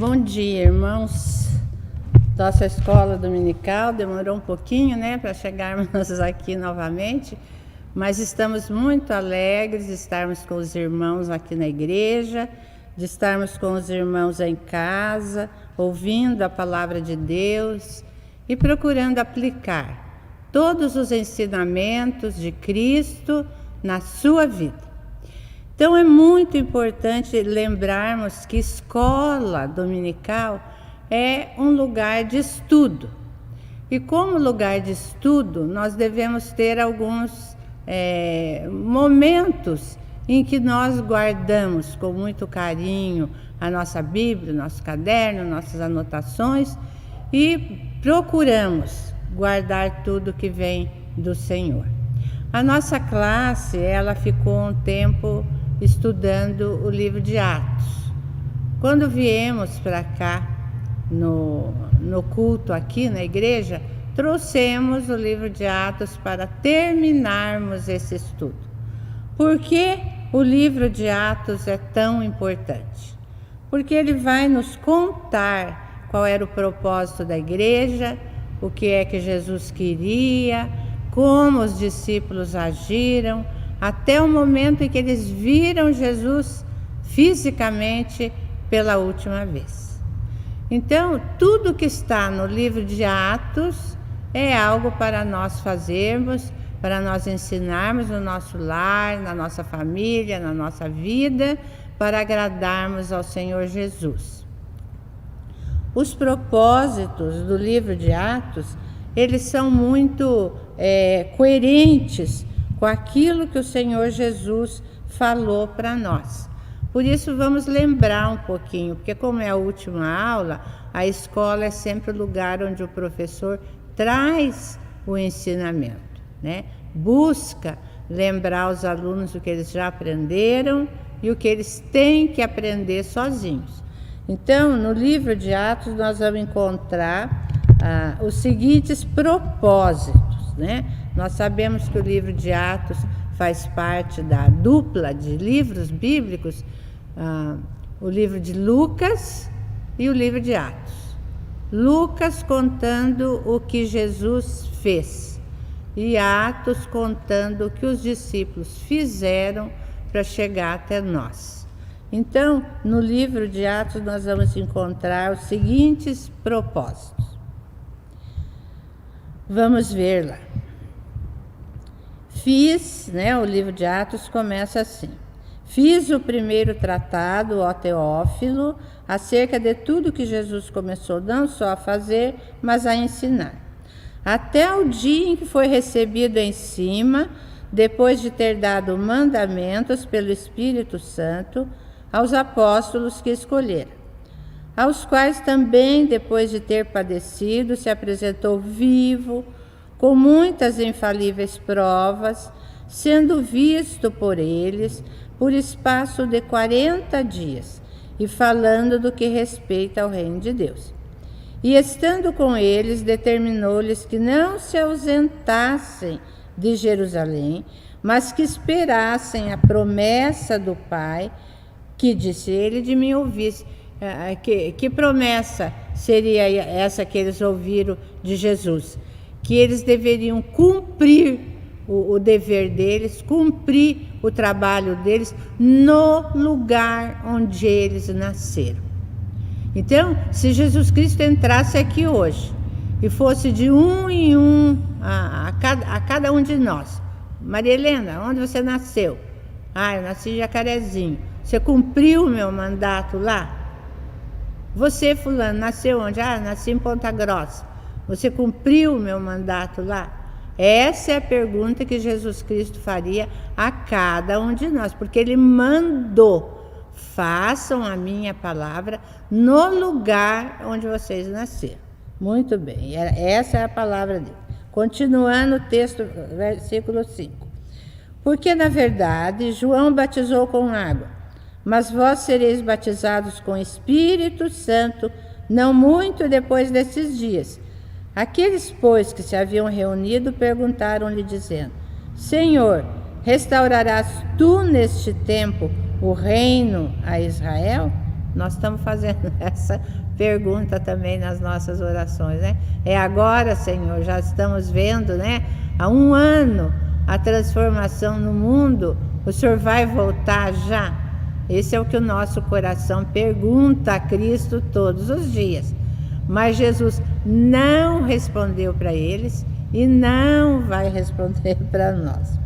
Bom dia, irmãos. Nossa escola dominical demorou um pouquinho, para chegarmos aqui novamente, mas estamos muito alegres de estarmos com os irmãos aqui na igreja, de estarmos com os irmãos em casa, ouvindo a palavra de Deus e procurando aplicar todos os ensinamentos de Cristo na sua vida. Então é muito importante lembrarmos que escola dominical é um lugar de estudo. E como lugar de estudo, nós devemos ter alguns momentos em que nós guardamos com muito carinho a nossa Bíblia, nosso caderno, nossas anotações e procuramos guardar tudo que vem do Senhor. A nossa classe, ela ficou um tempo estudando o livro de Atos. Quando viemos para cá, no culto aqui na igreja, trouxemos o livro de Atos para terminarmos esse estudo. Por que o livro de Atos é tão importante? Porque ele vai nos contar qual era o propósito da igreja, o que é que Jesus queria, como os discípulos agiram, até o momento em que eles viram Jesus fisicamente pela última vez. Então, tudo que está no livro de Atos é algo para nós fazermos, para nós ensinarmos no nosso lar, na nossa família, na nossa vida, para agradarmos ao Senhor Jesus. Os propósitos do livro de Atos, eles são muito coerentes com aquilo que o Senhor Jesus falou para nós. Por isso vamos lembrar um pouquinho, porque como é a última aula, a escola é sempre o lugar onde o professor traz o ensinamento, Busca lembrar os alunos o que eles já aprenderam e o que eles têm que aprender sozinhos. Então, no livro de Atos, nós vamos encontrar os seguintes propósitos, Nós sabemos que o livro de Atos faz parte da dupla de livros bíblicos, o livro de Lucas e o livro de Atos. Lucas contando o que Jesus fez e Atos contando o que os discípulos fizeram para chegar até nós. Então, no livro de Atos nós vamos encontrar os seguintes propósitos. Vamos ver lá. O livro de Atos começa assim. Fiz o primeiro tratado, ó Teófilo, acerca de tudo que Jesus começou não só a fazer, mas a ensinar. Até o dia em que foi recebido em cima, depois de ter dado mandamentos pelo Espírito Santo aos apóstolos que escolhera, aos quais também, depois de ter padecido, se apresentou vivo, com muitas infalíveis provas, sendo visto por eles por espaço de 40 dias, e falando do que respeita ao reino de Deus. E estando com eles, determinou-lhes que não se ausentassem de Jerusalém, mas que esperassem a promessa do Pai, que disse ele de mim ouvisse. Que promessa seria essa que eles ouviram de Jesus? Que eles deveriam cumprir o dever deles, cumprir o trabalho deles no lugar onde eles nasceram. Então, se Jesus Cristo entrasse aqui hoje e fosse de um em um a cada um de nós, Maria Helena, onde você nasceu? Eu nasci em Jacarezinho. Você cumpriu o meu mandato lá? Você, fulano, nasceu onde? Nasci em Ponta Grossa. Você cumpriu o meu mandato lá? Essa é a pergunta que Jesus Cristo faria a cada um de nós, porque ele mandou: façam a minha palavra no lugar onde vocês nasceram. Muito bem, essa é a palavra dele. Continuando o texto, versículo 5. Porque, na verdade, João batizou com água, mas vós sereis batizados com Espírito Santo não muito depois desses dias. Aqueles, pois, que se haviam reunido, perguntaram-lhe, dizendo: Senhor, restaurarás tu neste tempo o reino a Israel? Nós estamos fazendo essa pergunta também nas nossas orações, né? É agora, Senhor, já estamos vendo, né? Há 1 ano a transformação no mundo, o Senhor vai voltar já? Esse é o que o nosso coração pergunta a Cristo todos os dias. Mas Jesus não respondeu para eles e não vai responder para nós.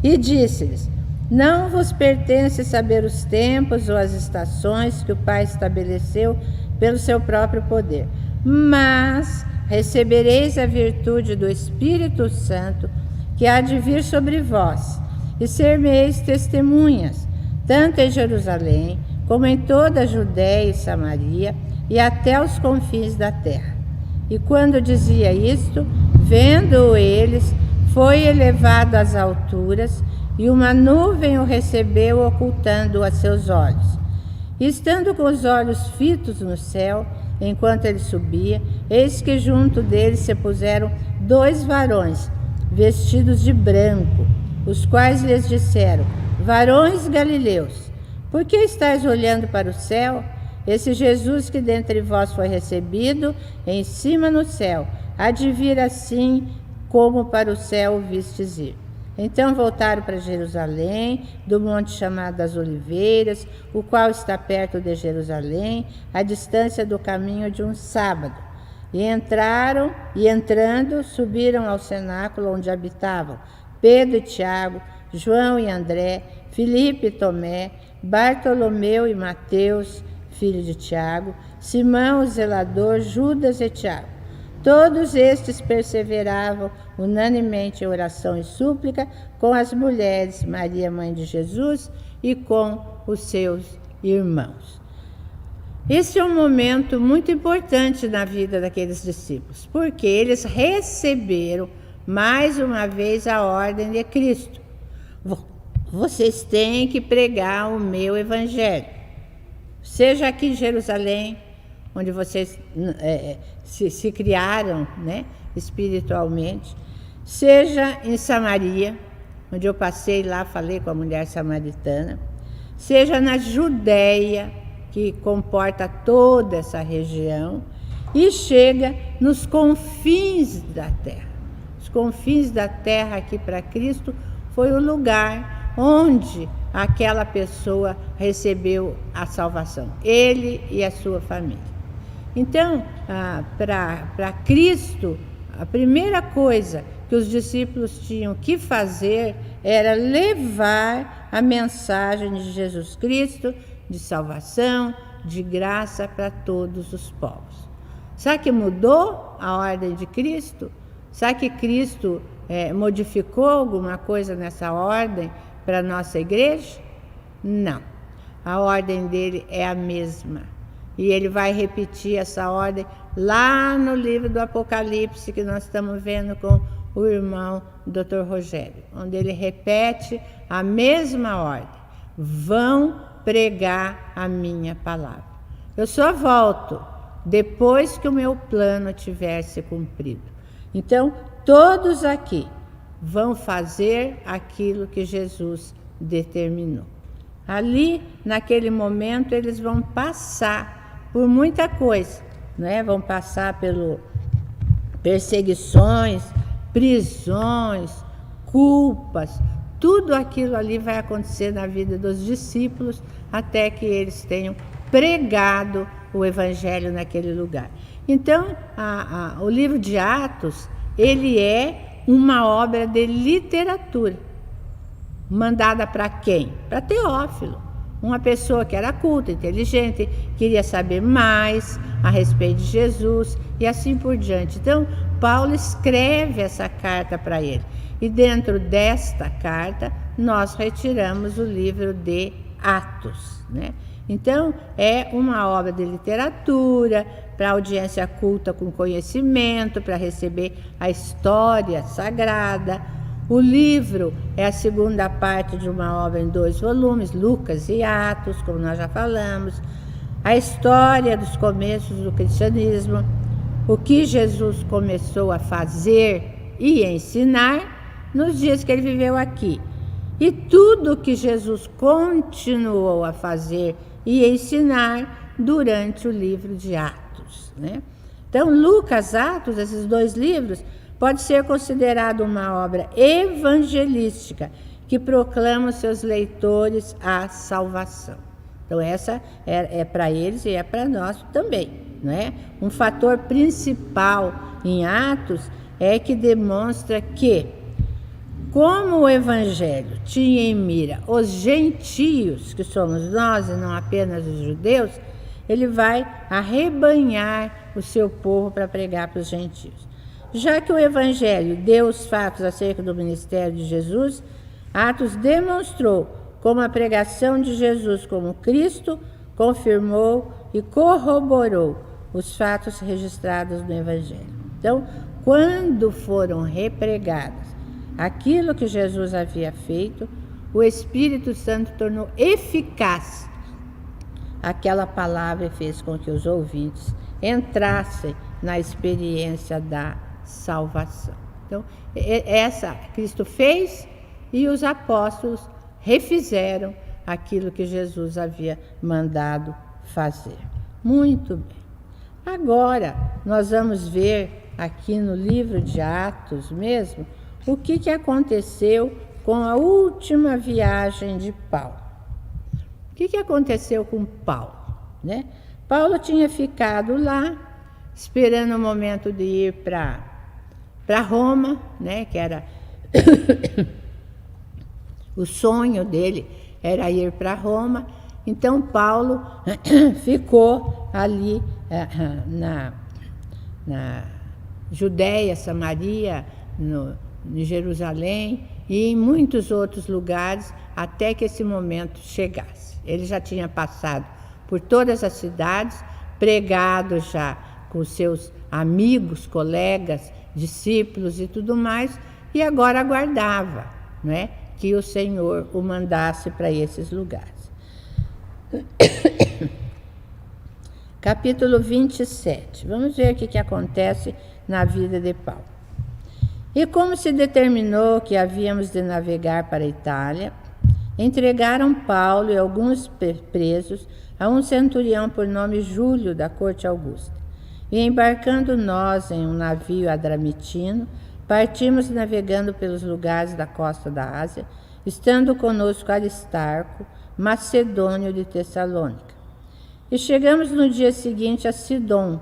E disse-lhes: não vos pertence saber os tempos ou as estações que o Pai estabeleceu pelo seu próprio poder, mas recebereis a virtude do Espírito Santo que há de vir sobre vós, e ser-me-eis testemunhas, tanto em Jerusalém, como em toda a Judéia e Samaria, e até os confins da terra. E quando dizia isto, vendo-o eles, foi elevado às alturas, e uma nuvem o recebeu, ocultando-o a seus olhos. E estando com os olhos fitos no céu, enquanto ele subia, eis que junto dele se puseram 2 varões, vestidos de branco, os quais lhes disseram: varões galileus, por que estáis olhando para o céu? Esse Jesus que dentre vós foi recebido em cima no céu, há de vir assim como para o céu o vistes ir. Então voltaram para Jerusalém, do monte chamado das Oliveiras, o qual está perto de Jerusalém, à distância do caminho de um sábado. E entrando, subiram ao cenáculo onde habitavam Pedro e Tiago, João e André, Filipe e Tomé, Bartolomeu e Mateus, filho de Tiago, Simão o zelador, Judas e Tiago. Todos estes perseveravam unanimemente em oração e súplica com as mulheres, Maria, mãe de Jesus, e com os seus irmãos. Esse é um momento muito importante na vida daqueles discípulos, porque eles receberam mais uma vez a ordem de Cristo. Vocês têm que pregar o meu evangelho, seja aqui em Jerusalém, onde vocês se criaram, né, espiritualmente, seja em Samaria, onde eu passei lá, falei com a mulher samaritana, seja na Judéia, que comporta toda essa região, e chega nos confins da terra. Os confins da terra aqui para Cristo foi o lugar onde aquela pessoa recebeu a salvação, ele e a sua família. Então, para Cristo, a primeira coisa que os discípulos tinham que fazer era levar a mensagem de Jesus Cristo, de salvação, de graça para todos os povos. Sabe que mudou a ordem de Cristo? Sabe que Cristo modificou alguma coisa nessa ordem para a nossa igreja? Não. A ordem dele é a mesma. E ele vai repetir essa ordem lá no livro do Apocalipse, que nós estamos vendo com o irmão Dr. Rogério, onde ele repete a mesma ordem: vão pregar a minha palavra. Eu só volto depois que o meu plano tiver se cumprido. Então, todos aqui vão fazer aquilo que Jesus determinou. Ali, naquele momento, eles vão passar por muita coisa, né? Vão passar por perseguições, prisões, culpas. Tudo aquilo ali vai acontecer na vida dos discípulos até que eles tenham pregado o evangelho naquele lugar. Então, o livro de Atos, ele é uma obra de literatura. Mandada para quem? Para Teófilo. Uma pessoa que era culta, inteligente, queria saber mais a respeito de Jesus e assim por diante. Então, Paulo escreve essa carta para ele. E dentro desta carta, nós retiramos o livro de Atos, né? Então, é uma obra de literatura, para audiência culta com conhecimento, para receber a história sagrada. O livro é a segunda parte de uma obra em 2 volumes, Lucas e Atos, como nós já falamos. A história dos começos do cristianismo, o que Jesus começou a fazer e ensinar nos dias que ele viveu aqui. E tudo que Jesus continuou a fazer e ensinar durante o livro de Atos, né? Então, Lucas, Atos, esses dois livros, pode ser considerado uma obra evangelística que proclama aos seus leitores a salvação. Então, essa é para eles e é para nós também, né? Um fator principal em Atos é que demonstra que, como o Evangelho tinha em mira os gentios, que somos nós e não apenas os judeus, ele vai arrebanhar o seu povo para pregar para os gentios. Já que o Evangelho deu os fatos acerca do ministério de Jesus, Atos demonstrou como a pregação de Jesus como Cristo confirmou e corroborou os fatos registrados no Evangelho. Então, quando foram repregadas aquilo que Jesus havia feito, o Espírito Santo tornou eficaz aquela palavra e fez com que os ouvintes entrassem na experiência da salvação. Então, essa Cristo fez e os apóstolos refizeram aquilo que Jesus havia mandado fazer. Muito bem. Agora, nós vamos ver aqui no livro de Atos mesmo, o que aconteceu com a última viagem de Paulo. O que aconteceu com Paulo, né? Paulo tinha ficado lá, esperando o momento de ir para Roma, né? Que era o sonho dele, era ir para Roma. Então, Paulo ficou ali na Judéia, Samaria, em Jerusalém e em muitos outros lugares, até que esse momento chegasse. Ele já tinha passado por todas as cidades, pregado já com seus amigos, colegas, discípulos e tudo mais, e agora aguardava, né, que o Senhor o mandasse para esses lugares. Capítulo 27. Vamos ver o que acontece na vida de Paulo. E como se determinou que havíamos de navegar para a Itália, entregaram Paulo e alguns presos a um centurião por nome Júlio, da corte augusta. E embarcando nós em um navio adramitino, partimos navegando pelos lugares da costa da Ásia, estando conosco Aristarco, macedônio de Tessalônica. E chegamos no dia seguinte a Sidom,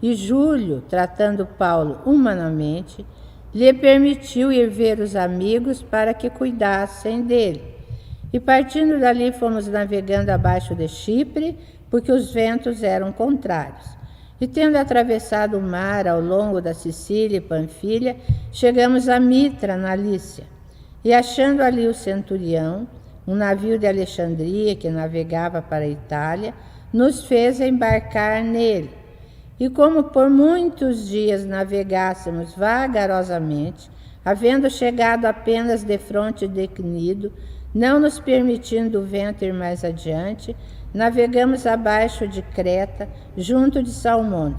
e Júlio, tratando Paulo humanamente, lhe permitiu ir ver os amigos para que cuidassem dele. E partindo dali fomos navegando abaixo de Chipre, porque os ventos eram contrários. E tendo atravessado o mar ao longo da Sicília e Panfilha, chegamos a Mitra, na Lícia. E achando ali o centurião, um navio de Alexandria que navegava para a Itália, nos fez embarcar nele. E como por muitos dias navegássemos vagarosamente, havendo chegado apenas defronte de Cnido, não nos permitindo o vento ir mais adiante, navegamos abaixo de Creta, junto de Salmone,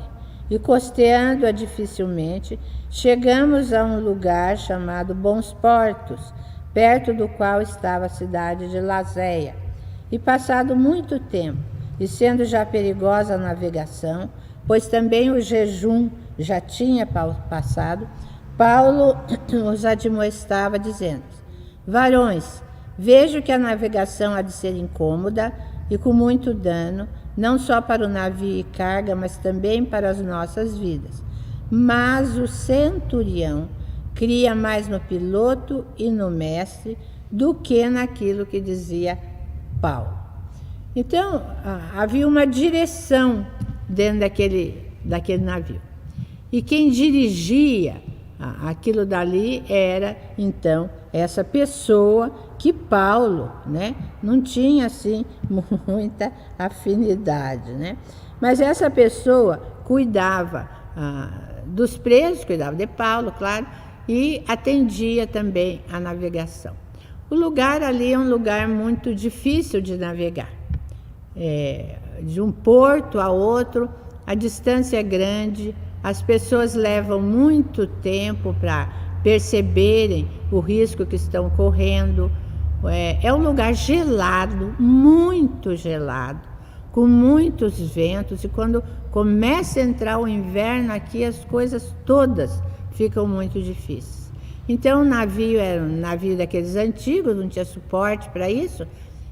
e costeando-a dificilmente, chegamos a um lugar chamado Bons Portos, perto do qual estava a cidade de Lazéia. E passado muito tempo, e sendo já perigosa a navegação, pois também o jejum já tinha passado, Paulo os admoestava, dizendo: varões, vejo que a navegação há de ser incômoda e com muito dano, não só para o navio e carga, mas também para as nossas vidas. Mas o centurião cria mais no piloto e no mestre do que naquilo que dizia Paulo. Então, havia uma direção dentro daquele navio. E quem dirigia aquilo dali era, então, essa pessoa que Paulo, né, não tinha, assim, muita afinidade, né? Mas essa pessoa cuidava dos presos, cuidava de Paulo, claro, e atendia também a navegação. O lugar ali é um lugar muito difícil de navegar. De um porto a outro, a distância é grande, as pessoas levam muito tempo para perceberem o risco que estão correndo. É um lugar gelado, muito gelado, com muitos ventos, e quando começa a entrar o inverno aqui, as coisas todas ficam muito difíceis. Então o navio era um navio daqueles antigos, não tinha suporte para isso,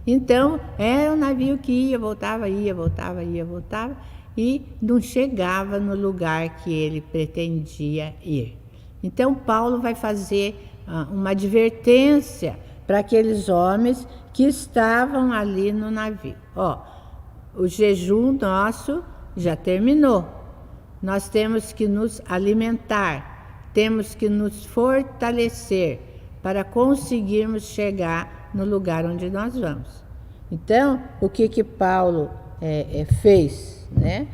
então era um navio que ia, voltava, e não chegava no lugar que ele pretendia ir. Então Paulo vai fazer uma advertência para aqueles homens que estavam ali no navio. O jejum nosso já terminou. Nós temos que nos alimentar, temos que nos fortalecer para conseguirmos chegar no lugar onde nós vamos. Então, o que Paulo fez, né?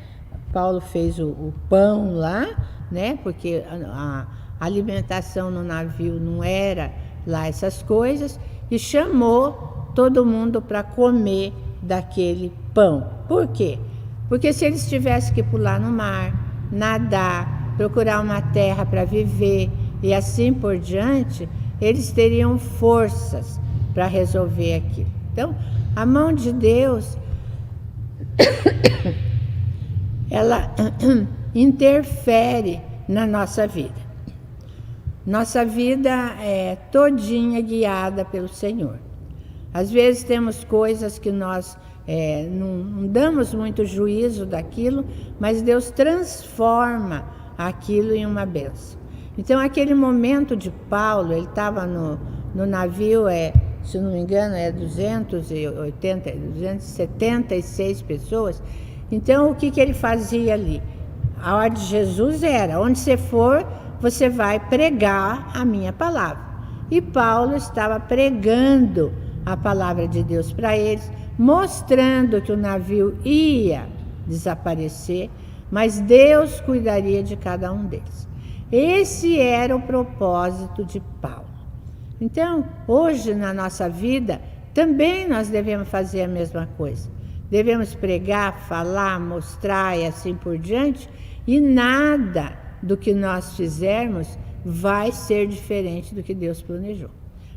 Paulo fez o pão lá, né? Porque a alimentação no navio não era lá essas coisas, e chamou todo mundo para comer daquele pão. Por quê? Porque se eles tivessem que pular no mar, nadar, procurar uma terra para viver e assim por diante, eles teriam forças para resolver aquilo. Então, a mão de Deus, ela interfere na nossa vida. Nossa vida é todinha guiada pelo Senhor. Às vezes temos coisas que nós não damos muito juízo daquilo, mas Deus transforma aquilo em uma bênção. Então, aquele momento de Paulo, ele estava no navio, se não me engano, 276 pessoas. Então, o que ele fazia ali? A ordem de Jesus era: onde você for, você vai pregar a minha palavra. E Paulo estava pregando a palavra de Deus para eles, mostrando que o navio ia desaparecer, mas Deus cuidaria de cada um deles. Esse era o propósito de Paulo. Então, hoje na nossa vida, também nós devemos fazer a mesma coisa. Devemos pregar, falar, mostrar e assim por diante, e nada do que nós fizermos vai ser diferente do que Deus planejou.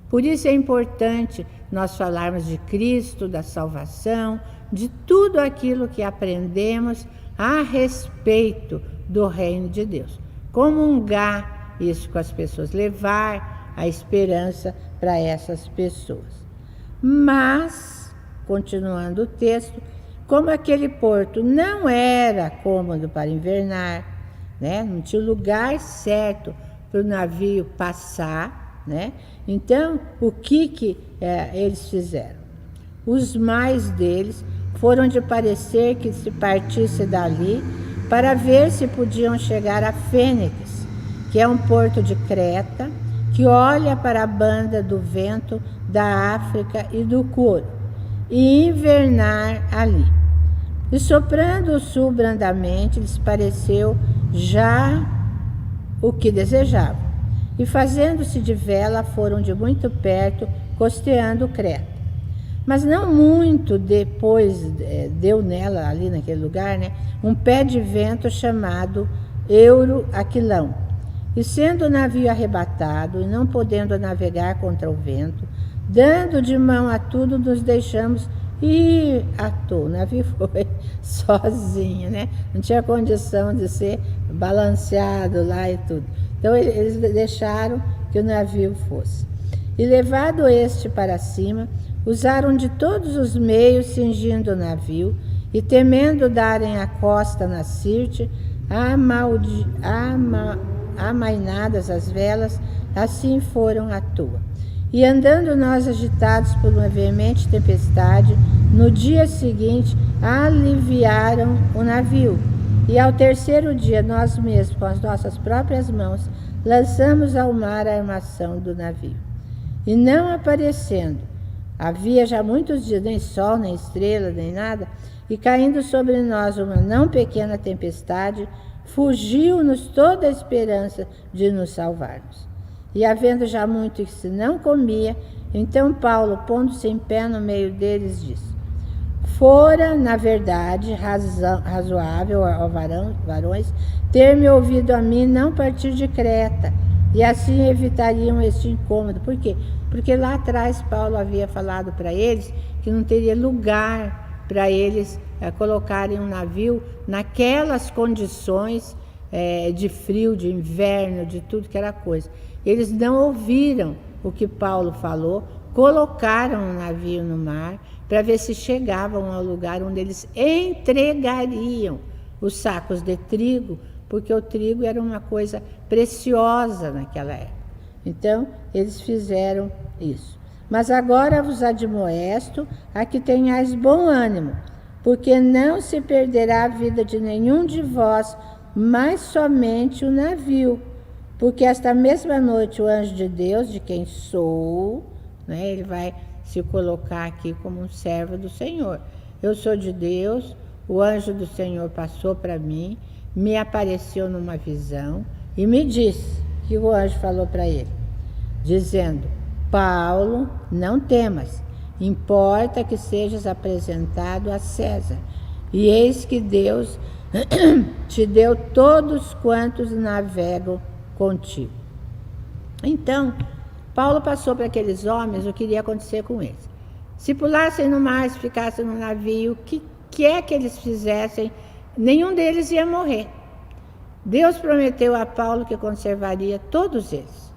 Por isso é importante nós falarmos de Cristo, da salvação, de tudo aquilo que aprendemos a respeito do reino de Deus. Comungar isso com as pessoas, levar a esperança para essas pessoas. Mas, continuando o texto, como aquele porto não era cômodo para invernar, né? Não tinha lugar certo para o navio passar, né? Então, o que eles fizeram? Os mais deles foram de parecer que se partisse dali para ver se podiam chegar a Fênix, que é um porto de Creta, que olha para a banda do vento da África e do Curo, e invernar ali. E soprando o sul brandamente, lhes pareceu já o que desejavam. E fazendo-se de vela, foram de muito perto, costeando Creta. Mas não muito depois deu nela, ali naquele lugar, né, um pé de vento chamado Euro-Aquilão. E sendo o navio arrebatado, e não podendo navegar contra o vento, dando de mão a tudo, nos deixamos ir à toa. O navio foi sozinho, né? Não tinha condição de ser balanceado lá e tudo. Então eles deixaram que o navio fosse. E levado este para cima, usaram de todos os meios, cingindo o navio, e temendo darem a costa na Sirte, amainadas as velas, assim foram à toa. E andando nós agitados por uma veemente tempestade, no dia seguinte aliviaram o navio. E ao terceiro dia, nós mesmos, com as nossas próprias mãos, lançamos ao mar a armação do navio. E não aparecendo, havia já muitos dias, nem sol, nem estrela, nem nada, e caindo sobre nós uma não pequena tempestade, fugiu-nos toda a esperança de nos salvarmos. E havendo já muito que se não comia, então Paulo, pondo-se em pé no meio deles, disse: fora, na verdade, razoável ao varões, ter-me ouvido a mim não partir de Creta, e assim evitariam este incômodo. Por quê? Porque lá atrás Paulo havia falado para eles que não teria lugar para eles colocarem um navio naquelas condições de frio, de inverno, de tudo que era coisa. Eles não ouviram o que Paulo falou, colocaram o navio no mar para ver se chegavam ao lugar onde eles entregariam os sacos de trigo, porque o trigo era uma coisa preciosa naquela época. Então, eles fizeram isso. Mas agora vos admoesto a que tenhais bom ânimo, porque não se perderá a vida de nenhum de vós, mas somente o navio. Porque esta mesma noite o anjo de Deus, de quem sou, né, ele vai se colocar aqui como um servo do Senhor. Eu sou de Deus, o anjo do Senhor passou para mim, me apareceu numa visão e me disse, que o anjo falou para ele, dizendo, Paulo, não temas, importa que sejas apresentado a César, e eis que Deus te deu todos quantos navegam contigo. Então, Paulo passou para aqueles homens o que iria acontecer com eles. Se pulassem no mar, se ficassem no navio, o que é que eles fizessem, nenhum deles ia morrer. Deus prometeu a Paulo que conservaria todos eles.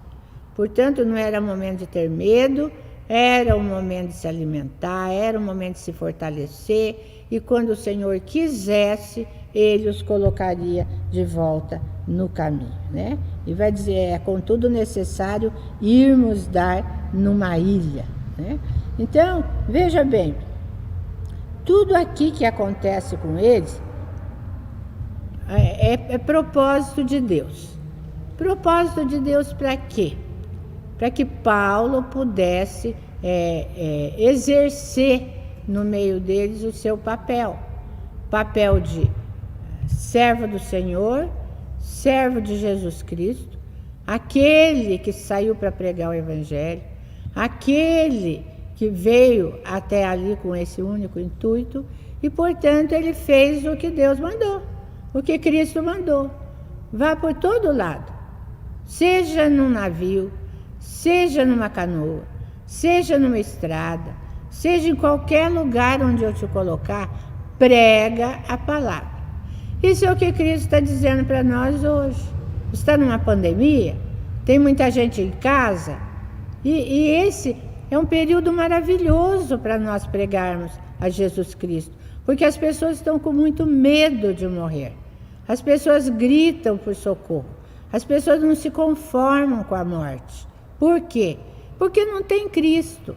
Portanto, não era momento de ter medo, era um momento de se alimentar, era um momento de se fortalecer, e quando o Senhor quisesse, ele os colocaria de volta no caminho, né? E vai dizer, é contudo necessário irmos dar numa ilha, né? Então, veja bem, tudo aqui que acontece com eles é propósito de Deus. Propósito de Deus para quê? Para que Paulo pudesse exercer no meio deles o seu papel de servo do Senhor, servo de Jesus Cristo, aquele que saiu para pregar o Evangelho, aquele que veio até ali com esse único intuito e, portanto, ele fez o que Deus mandou, o que Cristo mandou. Vá por todo lado, seja num navio, seja numa canoa, seja numa estrada, seja em qualquer lugar onde eu te colocar, prega a palavra. Isso é o que Cristo está dizendo para nós hoje. Está numa pandemia, tem muita gente em casa, e esse é um período maravilhoso para nós pregarmos a Jesus Cristo, porque as pessoas estão com muito medo de morrer. As pessoas gritam por socorro. As pessoas não se conformam com a morte. Por quê? Porque não tem Cristo.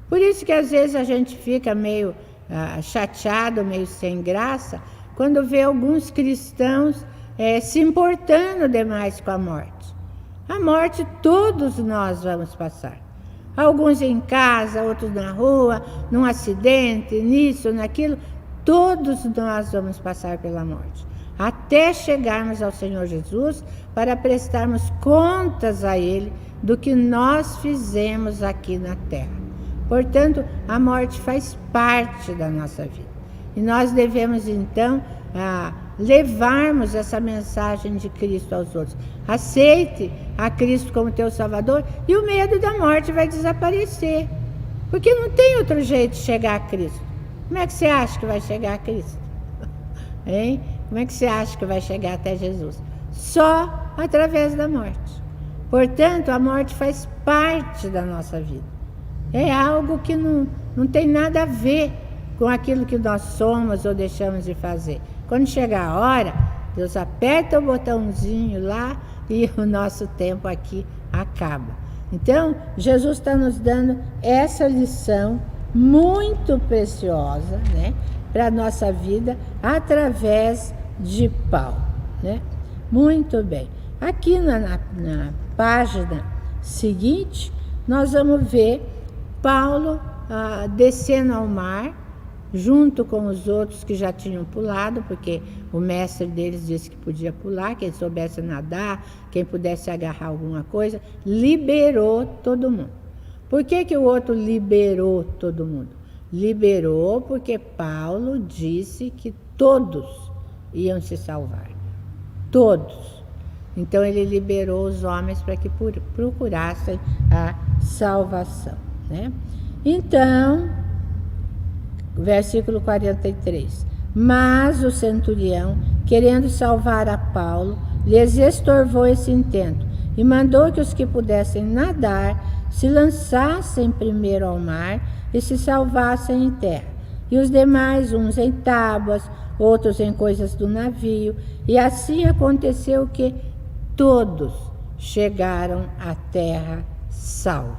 Por isso que às vezes a gente fica meio chateado, meio sem graça, quando vê alguns cristãos se importando demais com a morte. A morte todos nós vamos passar. Alguns em casa, outros na rua, num acidente, nisso, naquilo. Todos nós vamos passar pela morte. Até chegarmos ao Senhor Jesus para prestarmos contas a Ele do que nós fizemos aqui na terra. Portanto, a morte faz parte da nossa vida. E nós devemos, então, levarmos essa mensagem de Cristo aos outros. Aceite a Cristo como teu Salvador e o medo da morte vai desaparecer. Porque não tem outro jeito de chegar a Cristo. Como é que você acha que vai chegar a Cristo? Hein? Como é que você acha que vai chegar até Jesus? Só através da morte. Portanto, a morte faz parte da nossa vida. É algo que não tem nada a ver com aquilo que nós somos ou deixamos de fazer. Quando chegar a hora, Deus aperta o botãozinho lá e o nosso tempo aqui acaba. Então, Jesus está nos dando essa lição muito preciosa, né, para a nossa vida, através de Paulo, né? Muito bem. Aqui na página seguinte, nós vamos ver Paulo descendo ao mar, junto com os outros que já tinham pulado, porque o mestre deles disse que podia pular, quem soubesse nadar, quem pudesse agarrar alguma coisa, liberou todo mundo. Por que o outro liberou todo mundo? Liberou porque Paulo disse que todos iam se salvar. Todos. Então ele liberou os homens para que procurassem a salvação, né? Então, versículo 43. Mas o centurião, querendo salvar a Paulo, lhes estorvou esse intento e mandou que os que pudessem nadar se lançassem primeiro ao mar e se salvassem em terra, e os demais, uns em tábuas, outros em coisas do navio, e assim aconteceu que todos chegaram à terra salvos.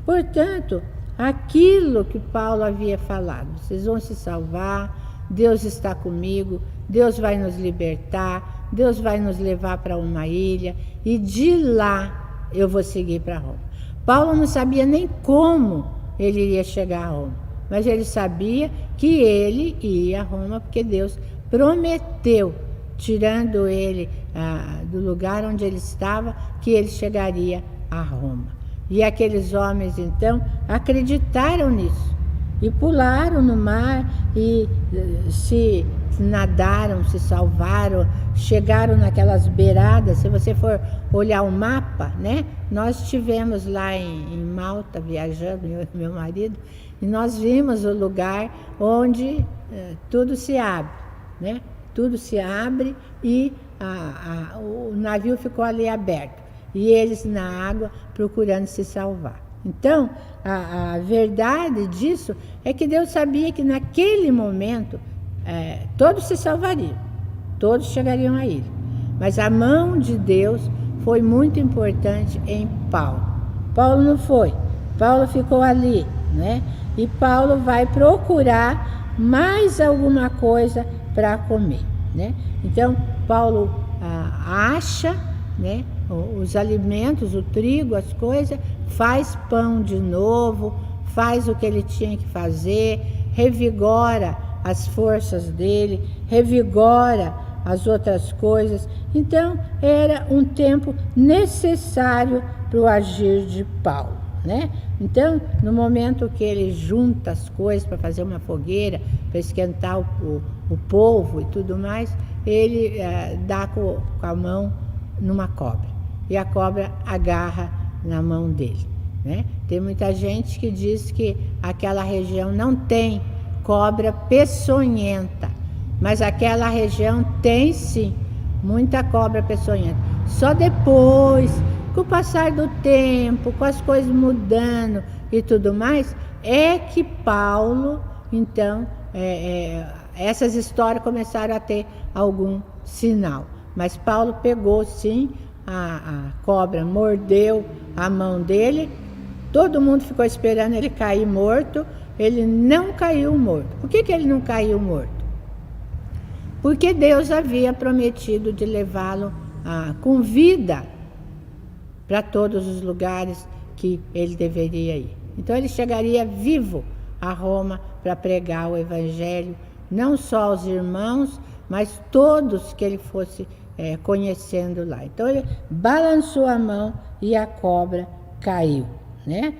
Portanto, aquilo que Paulo havia falado, vocês vão se salvar, Deus está comigo, Deus vai nos libertar, Deus vai nos levar para uma ilha, e de lá eu vou seguir para Roma. Paulo não sabia nem como ele iria chegar a Roma, mas ele sabia que ele ia a Roma, porque Deus prometeu, tirando ele do lugar onde ele estava, que ele chegaria a Roma. E aqueles homens, então, acreditaram nisso, e pularam no mar, e se nadaram, se salvaram, chegaram naquelas beiradas. Se você for olhar o mapa, né? Nós estivemos lá em Malta, viajando, meu marido, e nós vimos o lugar onde tudo se abre, né? Tudo se abre e o navio ficou ali aberto, e eles na água procurando se salvar. Então, a verdade disso é que Deus sabia que naquele momento todos se salvariam, todos chegariam à ilha. Mas a mão de Deus foi muito importante em Paulo. Paulo não foi, Paulo ficou ali, né? E Paulo vai procurar mais alguma coisa para comer, né? Então, Paulo acha, né, os alimentos, o trigo, as coisas, faz pão de novo, faz o que ele tinha que fazer, revigora as forças dele, revigora as outras coisas. Então, era um tempo necessário para o agir de Paulo, né? Então, no momento que ele junta as coisas para fazer uma fogueira, para esquentar o polvo e tudo mais, ele dá com a mão numa cobra, e a cobra agarra na mão dele, né? Tem muita gente que diz que aquela região não tem cobra peçonhenta, mas aquela região tem sim muita cobra peçonhenta. Só depois, com o passar do tempo, com as coisas mudando e tudo mais, é que Paulo, então, essas histórias começaram a ter algum sinal. Mas Paulo pegou sim, a cobra mordeu a mão dele, todo mundo ficou esperando ele cair morto, ele não caiu morto. Por que ele não caiu morto? Porque Deus havia prometido de levá-lo com vida para todos os lugares que ele deveria ir. Então ele chegaria vivo a Roma para pregar o evangelho, não só aos irmãos, mas todos que ele fosse conhecendo lá. Então ele balançou a mão e a cobra caiu, né?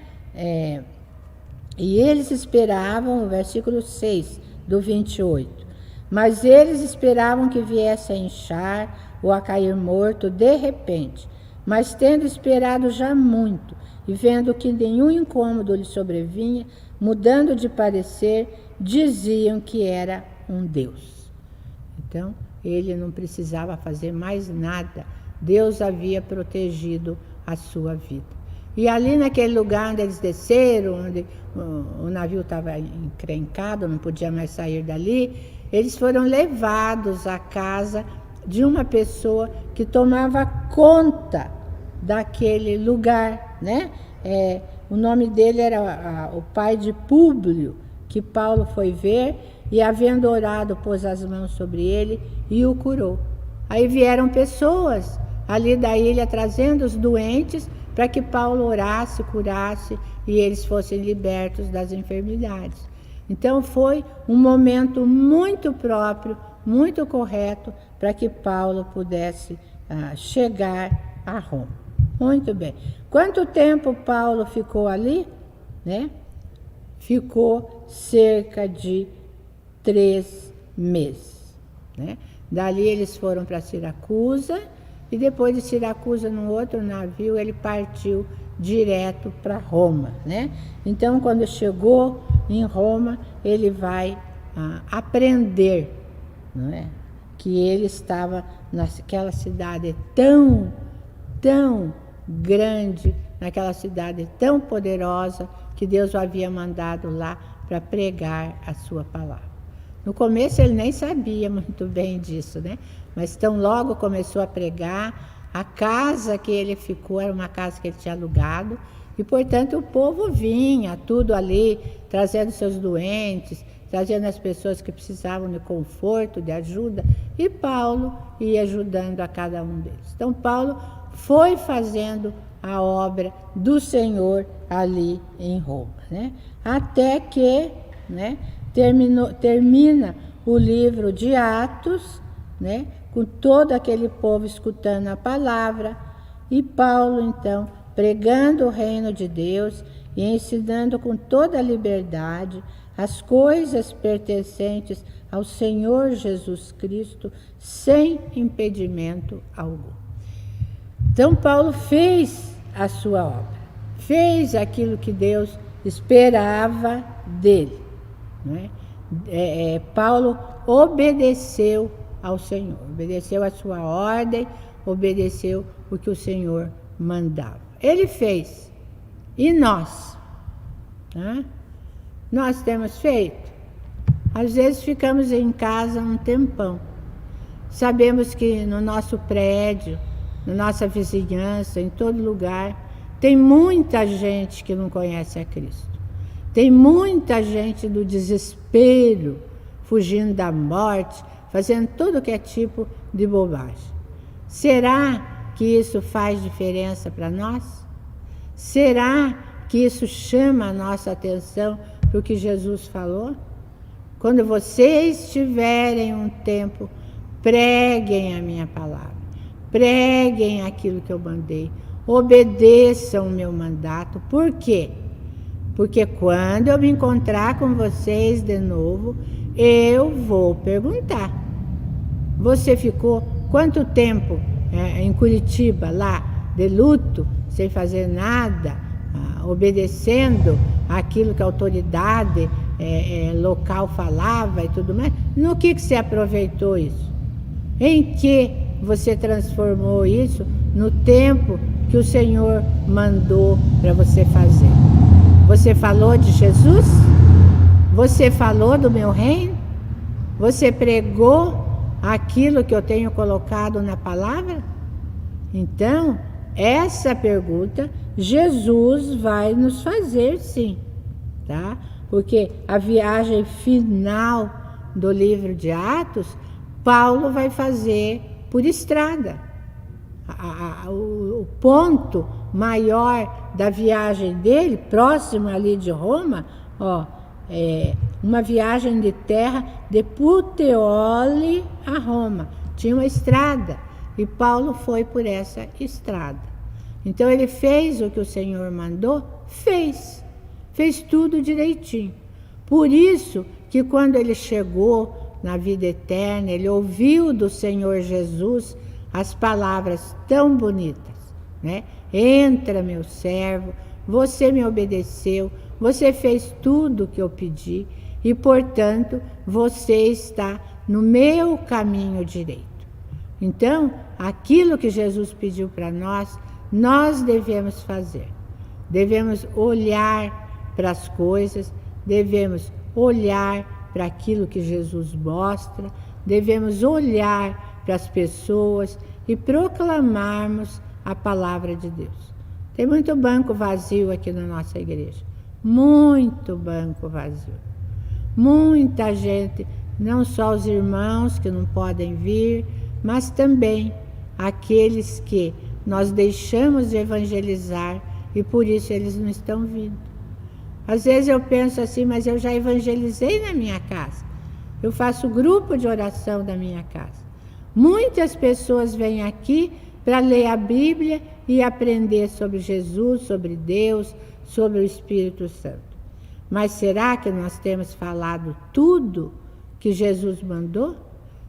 E eles esperavam, o versículo 6 do 28, mas eles esperavam que viesse a inchar ou a cair morto de repente, mas tendo esperado já muito e vendo que nenhum incômodo lhe sobrevinha, mudando de parecer, diziam que era um Deus. Então, ele não precisava fazer mais nada, Deus havia protegido a sua vida. E ali naquele lugar onde eles desceram, onde o navio estava encrencado, não podia mais sair dali, eles foram levados à casa de uma pessoa que tomava conta daquele lugar, né? O nome dele era o pai de Públio, que Paulo foi ver e, havendo orado, pôs as mãos sobre ele e o curou. Aí vieram pessoas ali da ilha trazendo os doentes para que Paulo orasse, curasse e eles fossem libertos das enfermidades. Então foi um momento muito próprio, muito correto para que Paulo pudesse chegar a Roma. Muito bem. Quanto tempo Paulo ficou ali, né? Ficou cerca de 3 meses, né? Dali eles foram para Siracusa, e depois de Siracusa, num outro navio, ele partiu direto para Roma, né? Então, quando chegou em Roma, ele vai aprender, não é? Que ele estava naquela cidade tão grande, naquela cidade tão poderosa, que Deus o havia mandado lá para pregar a sua palavra. No começo ele nem sabia muito bem disso, né? Mas tão logo começou a pregar, a casa que ele ficou era uma casa que ele tinha alugado, e portanto o povo vinha, tudo ali, trazendo seus doentes, trazendo as pessoas que precisavam de conforto, de ajuda, e Paulo ia ajudando a cada um deles. Então Paulo foi fazendo a obra do Senhor ali em Roma, né? Até que, né, termina o livro de Atos, né, com todo aquele povo escutando a palavra, e Paulo então pregando o reino de Deus e ensinando com toda a liberdade as coisas pertencentes ao Senhor Jesus Cristo, sem impedimento algum. Então Paulo fez a sua obra, fez aquilo que Deus esperava dele, né? Paulo obedeceu ao Senhor, obedeceu a sua ordem, obedeceu o que o Senhor mandava. Ele fez. E nós? Né? Nós temos feito? Às vezes ficamos em casa um tempão. Sabemos que no nosso prédio, na nossa vizinhança, em todo lugar, tem muita gente que não conhece a Cristo. Tem muita gente do desespero, fugindo da morte, fazendo tudo que é tipo de bobagem. Será que isso faz diferença para nós? Será que isso chama a nossa atenção para o que Jesus falou? Quando vocês tiverem um tempo, preguem a minha palavra, preguem aquilo que eu mandei, obedeçam o meu mandato. Por quê? Porque quando eu me encontrar com vocês de novo, eu vou perguntar: você ficou quanto tempo em Curitiba, lá, de luto, sem fazer nada, obedecendo aquilo que a autoridade local falava e tudo mais? No que você aproveitou isso? Em que você transformou isso no tempo que o Senhor mandou para você fazer? Você falou de Jesus? Você falou do meu reino? Você pregou aquilo que eu tenho colocado na palavra? Então, essa pergunta Jesus vai nos fazer, sim, tá? Porque a viagem final do livro de Atos, Paulo vai fazer por estrada. O ponto maior da viagem dele, próximo ali de Roma, uma viagem de terra de Puteoli a Roma. Tinha uma estrada e Paulo foi por essa estrada. Então ele fez o que o Senhor mandou, fez tudo direitinho. Por isso que quando ele chegou na vida eterna, ele ouviu do Senhor Jesus as palavras tão bonitas, né? Entra, meu servo, você me obedeceu, você fez tudo o que eu pedi e, portanto, você está no meu caminho direito. Então, aquilo que Jesus pediu para nós, nós devemos fazer. Devemos olhar para as coisas, devemos olhar para aquilo que Jesus mostra, devemos olhar para as pessoas e proclamarmos a palavra de Deus. Tem muito banco vazio aqui na nossa igreja, muito banco vazio. Muita gente, não só os irmãos que não podem vir, mas também aqueles que nós deixamos de evangelizar e por isso eles não estão vindo. Às vezes eu penso assim, mas eu já evangelizei na minha casa. Eu faço grupo de oração da minha casa. Muitas pessoas vêm aqui para ler a Bíblia e aprender sobre Jesus, sobre Deus, sobre o Espírito Santo. Mas será que nós temos falado tudo que Jesus mandou?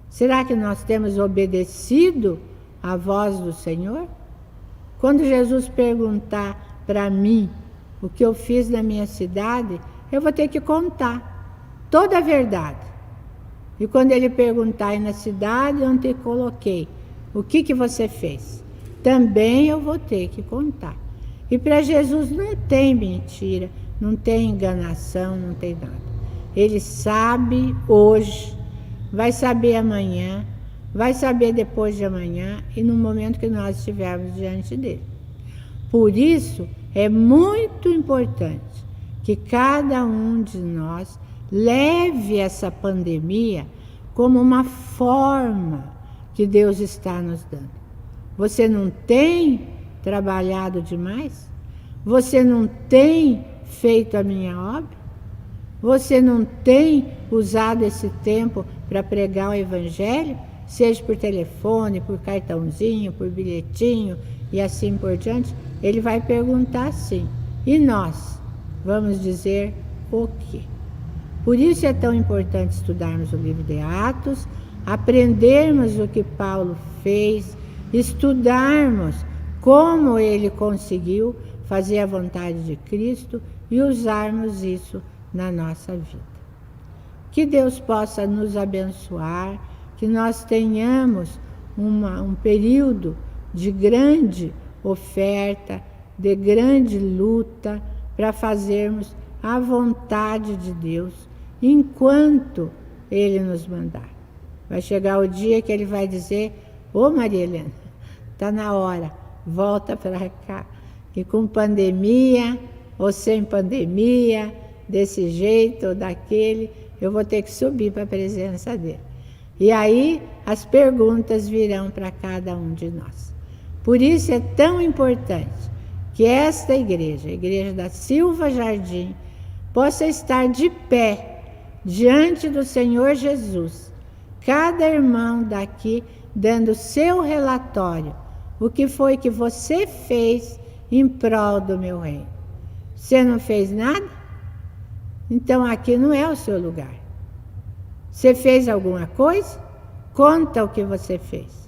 Será que nós temos obedecido à voz do Senhor? Quando Jesus perguntar para mim o que eu fiz na minha cidade, eu vou ter que contar toda a verdade. E quando ele perguntar aí na cidade onde eu coloquei, o que você fez? Também eu vou ter que contar. E para Jesus não tem mentira, não tem enganação, não tem nada. Ele sabe hoje, vai saber amanhã, vai saber depois de amanhã e no momento que nós estivermos diante dele. Por isso, é muito importante que cada um de nós leve essa pandemia como uma forma que Deus está nos dando. Você não tem trabalhado demais? Você não tem feito a minha obra? Você não tem usado esse tempo para pregar o Evangelho? Seja por telefone, por cartãozinho, por bilhetinho e assim por diante? Ele vai perguntar assim. E nós vamos dizer o quê? Por isso é tão importante estudarmos o livro de Atos, aprendermos o que Paulo fez, estudarmos como ele conseguiu fazer a vontade de Cristo e usarmos isso na nossa vida. Que Deus possa nos abençoar, que nós tenhamos um período de grande oferta, de grande luta para fazermos a vontade de Deus enquanto Ele nos mandar. Vai chegar o dia que Ele vai dizer: ô Maria Helena, está na hora, volta para cá. E com pandemia ou sem pandemia, desse jeito ou daquele, eu vou ter que subir para a presença dele. E aí as perguntas virão para cada um de nós. Por isso é tão importante que esta igreja, a igreja da Silva Jardim, possa estar de pé diante do Senhor Jesus. Cada irmão daqui dando seu relatório. O que foi que você fez em prol do meu reino? Você não fez nada? Então aqui não é o seu lugar. Você fez alguma coisa? Conta o que você fez.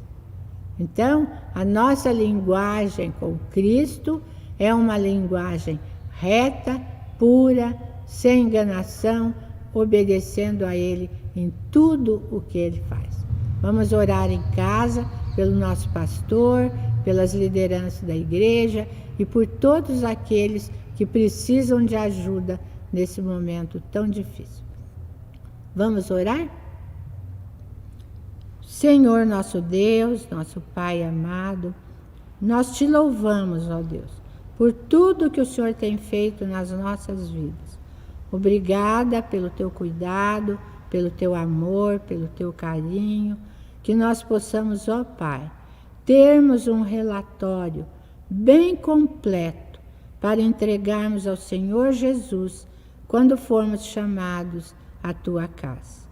Então, a nossa linguagem com Cristo é uma linguagem reta, pura, sem enganação, obedecendo a Ele em tudo o que Ele faz. Vamos orar em casa pelo nosso pastor, pelas lideranças da igreja e por todos aqueles que precisam de ajuda nesse momento tão difícil. Vamos orar? Senhor nosso Deus, nosso Pai amado, nós te louvamos, ó Deus, por tudo que o Senhor tem feito nas nossas vidas. Obrigada pelo teu cuidado, pelo teu amor, pelo teu carinho, que nós possamos, ó Pai, termos um relatório bem completo para entregarmos ao Senhor Jesus quando formos chamados à tua casa.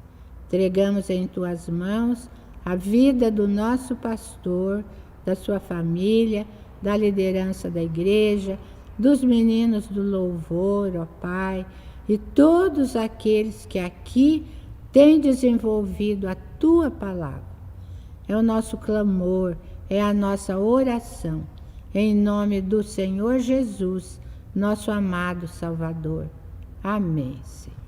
Entregamos em tuas mãos a vida do nosso pastor, da sua família, da liderança da igreja, dos meninos do louvor, ó Pai, e todos aqueles que aqui têm desenvolvido a tua palavra. É o nosso clamor, é a nossa oração, em nome do Senhor Jesus, nosso amado Salvador. Amém, Senhor.